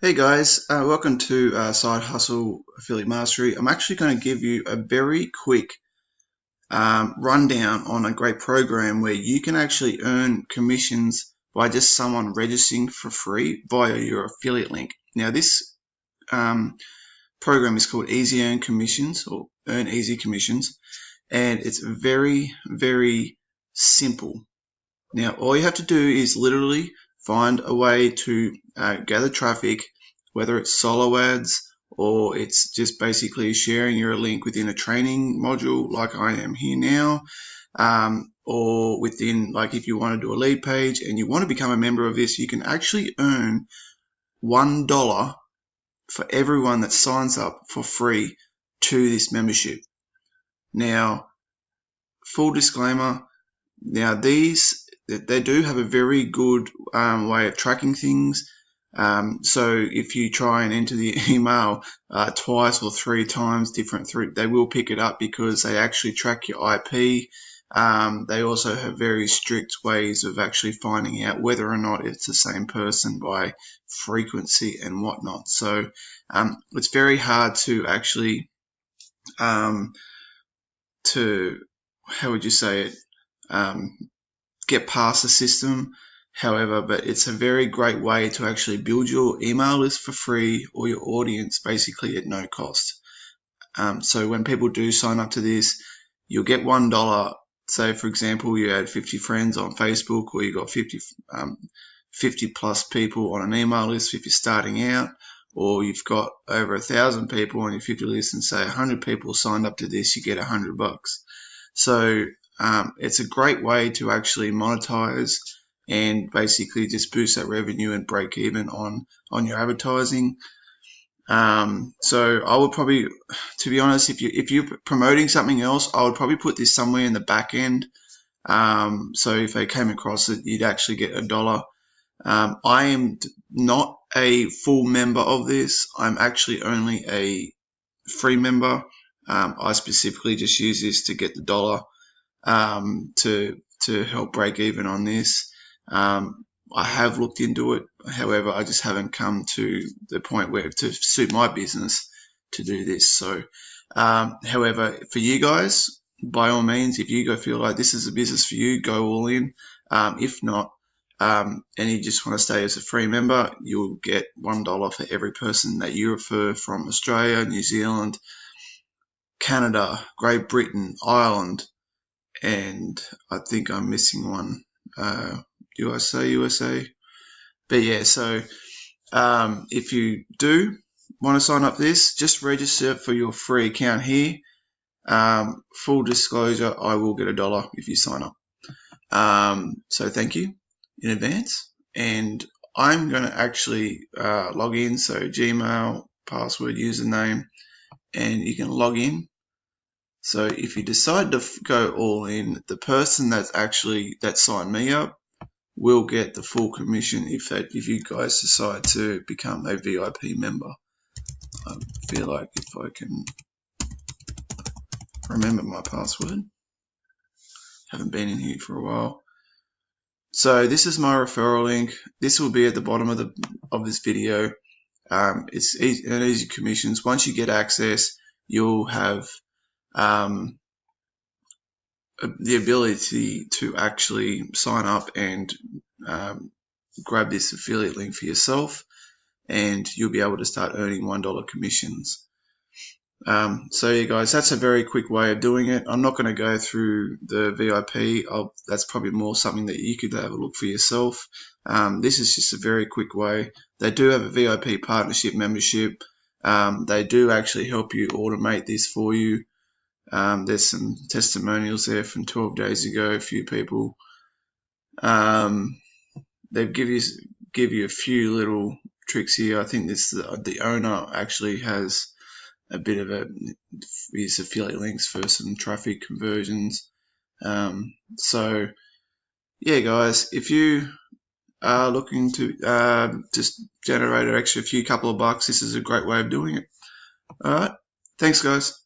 Hey guys, welcome to Side Hustle Affiliate Mastery. I'm actually going to give you a very quick rundown on a great program where you can actually earn commissions by just someone registering for free via your affiliate link. Now this program is called Easy Earn Commissions or Earn Easy Commissions, and it's very, very simple. Now all you have to do is literally find a way to gather traffic, whether it's solo ads or it's just basically sharing your link within a training module like I am here now, or within, like, if you want to do a lead page and you want to become a member of this, you can actually earn $1 for everyone that signs up for free to this membership. Now, full disclaimer, now they do have a very good way of tracking things. So if you try and enter the email twice or three times different, they will pick it up because they actually track your IP. They also have very strict ways of actually finding out whether or not it's the same person by frequency and whatnot. So it's very hard to actually how would you say it, get past the system. However, but it's a very great way to actually build your email list for free, or your audience basically at no cost. So when people do sign up to this, you'll get $1. Say for example you had 50 friends on Facebook, or you got 50 plus people on an email list if you're starting out, or you've got over 1,000 people on your 50 list, and say 100 people signed up to this, you get $100. So it's a great way to actually monetize and basically just boost that revenue and break even on your advertising. So I would probably, to be honest, if you're promoting something else, I would probably put this somewhere in the back end. So if they came across it, you'd actually get $1. I am not a full member of this. I'm actually only a free member. I specifically just use this to get the $1 to help break even on this. I have looked into it, however, I just haven't come to the point where to suit my business to do this. So, however, for you guys, by all means, if you feel like this is a business for you, go all in. If not, and you just want to stay as a free member, you'll get $1 for every person that you refer from Australia, New Zealand, Canada, Great Britain, Ireland, and I think I'm missing one, USA. But yeah, so if you do want to sign up for this, just register for your free account here. Full disclosure, I will get $1 if you sign up. So thank you in advance. And I'm going to actually log in. So Gmail, password, username, and you can log in. So if you decide to go all in, the person that signed me up will get the full commission if you guys decide to become a VIP member. I feel like if I can remember my password. Haven't been in here for a while. So this is my referral link. This will be at the bottom of this video. It's easy commissions. Once you get access, you'll have the ability to actually sign up and grab this affiliate link for yourself, and you'll be able to start earning $1 commissions. So yeah guys, that's a very quick way of doing it. I'm not going to go through the VIP. That's probably more something that you could have a look for yourself. This is just a very quick way. They do have a VIP partnership membership. They do actually help you automate this for you. There's some testimonials there from 12 days ago, a few people. They give you a few little tricks here. I think the owner actually has a bit of his affiliate links for some traffic conversions. So yeah guys, if you are looking to just generate an extra couple of bucks, this is a great way of doing it. Alright, thanks guys.